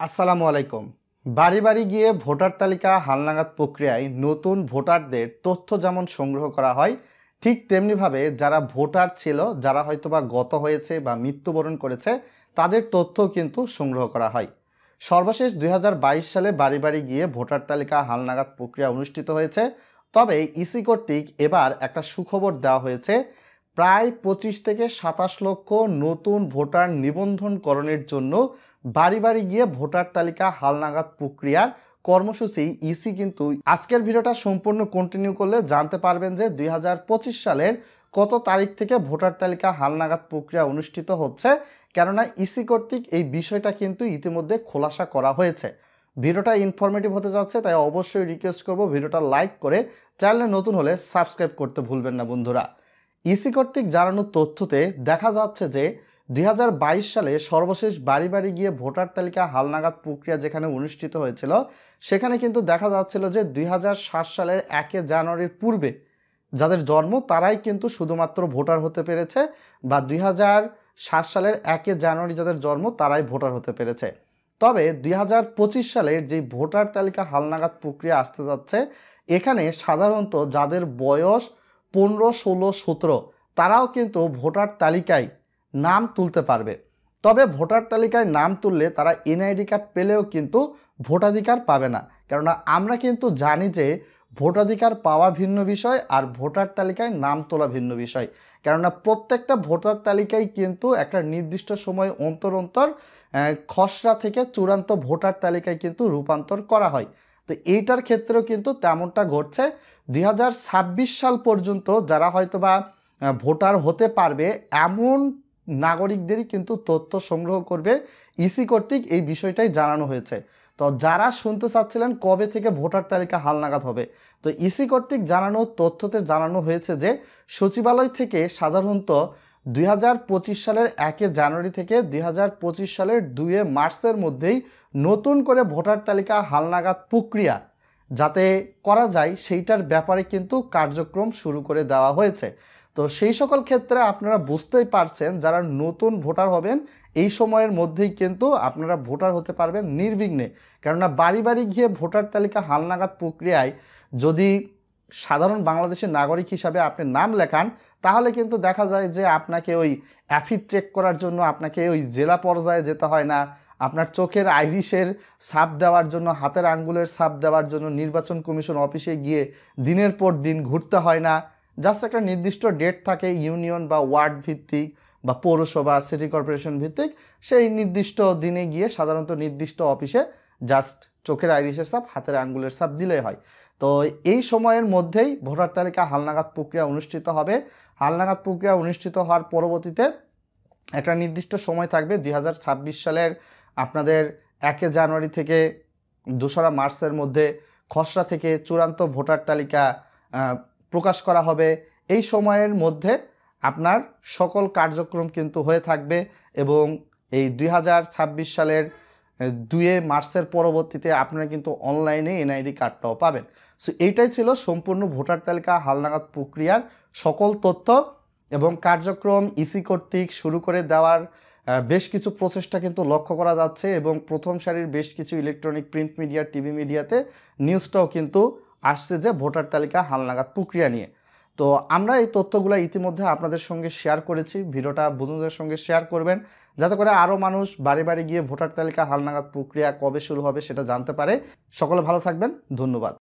আসসালামু আলাইকুম। বাড়ি বাড়ি গিয়ে ভোটার তালিকা হালনাগাদ প্রক্রিয়ায় নতুন ভোটারদের তথ্য যেমন সংগ্রহ করা হয়, ঠিক তেমনিভাবে যারা ভোটার ছিল, যারা হয়তোবা গত হয়েছে বা মৃত্যুবরণ করেছে, তাদের তথ্য কিন্তু সংগ্রহ করা হয়। সর্বশেষ 2022 সালে বাড়ি বাড়ি গিয়ে ভোটার তালিকা হালনাগাদ প্রক্রিয়া অনুষ্ঠিত হয়েছে। তবে ইসি কর্তৃক এবার একটা সুখবর দেওয়া হয়েছে। প্রায় 25 থেকে 27 লক্ষ নতুন ভোটার নিবন্ধনকরণের জন্য বাড়ি বাড়ি গিয়ে ভোটার তালিকা হালনাগাদ প্রক্রিয়ার কর্মসূচি ইসি কিন্তু আজকের ভিডিওটা সম্পূর্ণ কন্টিনিউ করলে জানতে পারবেন যে 2025 সালের কত তারিখ থেকে ভোটার তালিকা হালনাগাদ প্রক্রিয়া অনুষ্ঠিত হচ্ছে। কেননা ইসি কর্তৃক এই বিষয়টা কিন্তু ইতিমধ্যে খোলাসা করা হয়েছে। ভিডিওটা ইনফরমেটিভ হতে যাচ্ছে, তাই অবশ্যই রিকোয়েস্ট করব ভিডিওটা লাইক করে চ্যানেলে নতুন হলে সাবস্ক্রাইব করতে ভুলবেন না বন্ধুরা। ইসি কর্তৃক জানানো তথ্যতে দেখা যাচ্ছে যে 2022 সালে সর্বশেষ বাড়ি বাড়ি গিয়ে ভোটার তালিকা হালনাগাদ প্রক্রিয়া যেখানে অনুষ্ঠিত হয়েছিল, সেখানে কিন্তু দেখা যাচ্ছিল যে 2007 সালের 1 জানুয়ারির পূর্বে যাদের জন্ম তারাই কিন্তু শুধুমাত্র ভোটার হতে পেরেছে, বা 2007 সালের 1 জানুয়ারি যাদের জন্ম তারাই ভোটার হতে পেরেছে। তবে 2025 সালের যে ভোটার তালিকা হালনাগাদ প্রক্রিয়া আসতে যাচ্ছে, এখানে সাধারণত যাদের বয়স 15, 16, 17 তারাও কিন্তু ভোটার তালিকায় নাম তুলতে পারবে। তবে ভোটার তালিকায় নাম তুললে তারা এনআইডি কার্ড পেলেও কিন্তু ভোটাধিকার পাবে না। কেননা আমরা কিন্তু জানি যে ভোটাধিকার পাওয়া ভিন্ন বিষয় আর ভোটার তালিকায় নাম তোলা ভিন্ন বিষয়। কেননা প্রত্যেকটা ভোটার তালিকায় কিন্তু একটা নির্দিষ্ট সময় অন্তর অন্তর খসড়া থেকে চূড়ান্ত ভোটার তালিকায় কিন্তু রূপান্তর করা হয়। তো এইটার ক্ষেত্রেও কিন্তু তেমনটা ঘটছে। 2026 সাল পর্যন্ত যারা হয়তোবা ভোটার হতে পারবে এমন নাগরিকদেরই কিন্তু তথ্য সংগ্রহ করবে ইসি কর্তৃক, এই বিষয়টাই জানানো হয়েছে। তো যারা শুনতে চাচ্ছিলেন কবে থেকে ভোটার তালিকা হালনাগাদ হবে, তো ইসি কর্তৃক জানানো তথ্যতে জানানো হয়েছে যে সচিবালয় থেকে সাধারণত 2025 সালের 1 জানুয়ারি থেকে 2025 সালের 2 মার্চের মধ্যেই নতুন করে ভোটার তালিকা হালনাগাদ প্রক্রিয়া যাতে করা যায় সেইটার ব্যাপারে কিন্তু কার্যক্রম শুরু করে দেওয়া হয়েছে। তো সেই সকল ক্ষেত্রে আপনারা বুঝতেই পারছেন যারা নতুন ভোটার হবেন এই সময়ের মধ্যেই কিন্তু আপনারা ভোটার হতে পারবেন নির্বিঘ্নে। কেননা বাড়ি বাড়ি গিয়ে ভোটার তালিকা হালনাগাদ প্রক্রিয়ায় যদি সাধারণ বাংলাদেশের নাগরিক হিসাবে আপনি নাম লেখান, তাহলে কিন্তু দেখা যায় যে আপনাকে ওই অ্যাফিড চেক করার জন্য আপনাকে ওই জেলা পর্যায়ে যেতে হয় না। আপনার চোখের আইরিশের ছাপ দেওয়ার জন্য, হাতের আঙ্গুলের ছাপ দেওয়ার জন্য নির্বাচন কমিশন অফিসে গিয়ে দিনের পর দিন ঘুরতে হয় না। জাস্ট একটা নির্দিষ্ট ডেট থাকে ইউনিয়ন বা ওয়ার্ড ভিত্তিক বা পৌরসভা সিটি কর্পোরেশন ভিত্তিক, সেই নির্দিষ্ট দিনে গিয়ে সাধারণত নির্দিষ্ট অফিসে জাস্ট চোখের আইরিশের ছাপ, হাতের আঙ্গুলের ছাপ দিলেই হয়। তো এই সময়ের মধ্যেই ভোটার তালিকা হালনাগাদ প্রক্রিয়া অনুষ্ঠিত হবে। হালনাগাদ প্রক্রিয়া অনুষ্ঠিত হওয়ার পরবর্তীতে একটা নির্দিষ্ট সময় থাকবে 2026 সালের আপনাদের 1 জানুয়ারি থেকে 2রা মার্চের মধ্যে খসড়া থেকে চূড়ান্ত ভোটার তালিকা প্রকাশ করা হবে। এই সময়ের মধ্যে আপনার সকল কার্যক্রম কিন্তু হয়ে থাকবে এবং এই 2026 সালের 2 মার্চের পরবর্তীতে আপনারা কিন্তু অনলাইনে এনআইডি কার্ডটাও পাবেন। সো এইটাই ছিল সম্পূর্ণ ভোটার তালিকা হালনাগাদ প্রক্রিয়ার সকল তথ্য এবং কার্যক্রম ইসি কর্তৃক শুরু করে দেওয়ার বেশ কিছু প্রচেষ্টা কিন্তু লক্ষ্য করা যাচ্ছে এবং প্রথম সারির বেশ কিছু ইলেকট্রনিক প্রিন্ট মিডিয়া, টিভি মিডিয়াতে নিউজটাও কিন্তু আসছে যে ভোটার তালিকা হালনাগাদ প্রক্রিয়া নিয়ে। তো আমরা এই তথ্যগুলো ইতিমধ্যে আপনাদের সঙ্গে শেয়ার করেছি। ভিডিওটা বন্ধুদের সঙ্গে শেয়ার করবেন যাতে করে আরও মানুষ বাড়ি বাড়ি গিয়ে ভোটার তালিকা হালনাগাদ প্রক্রিয়া কবে শুরু হবে সেটা জানতে পারে। সকলে ভালো থাকবেন, ধন্যবাদ।